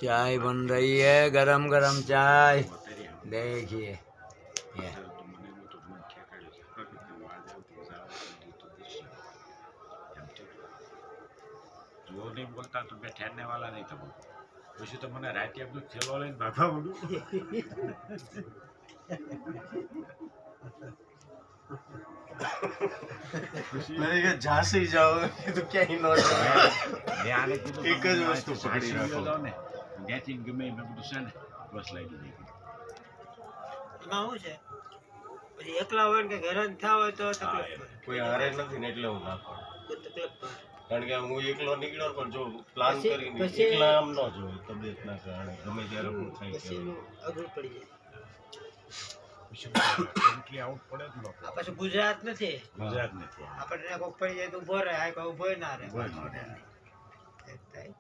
चाय बन रही है, गरम गरम चाय देखिए। ये जो नहीं बोलता तो मैं ठहरने वाला नहीं था। वैसे तो मैंने रात अपने खेलो लेने भागा बोलू मैंने कहा झांसी जाओगे तो क्या ही नॉट मैं आने की तो एक જ વસ્તુ પકડી રાખો ને ત્યાંથી ગમે મેં બધું છે ને બસ લઈ લીધી એમાં શું છે પછી એકલા હોય ને કે હેરાન થયા હોય તો તકલીફ પડે કોઈ હારે નથી ને એટલે હું ના પાડું તકલીફ પડે કારણ કે હું એકલો નીકળ્યો પણ જો પ્લાન કરીને પછી- એકલા આમ ન જોય તબિયતના કારણે ગમે ત્યારે હું થાય પછી છે એનું અઘરું પડી જાય એટલી આઉટ પડે જ લોકો આ પાછું ગુજરાત નથી ગુજરાત નથી આપણને કોક પડી જાય તો ઉભો રહે આ કોઈ ઉભો ના રહે ઉભો ન રહે. થાય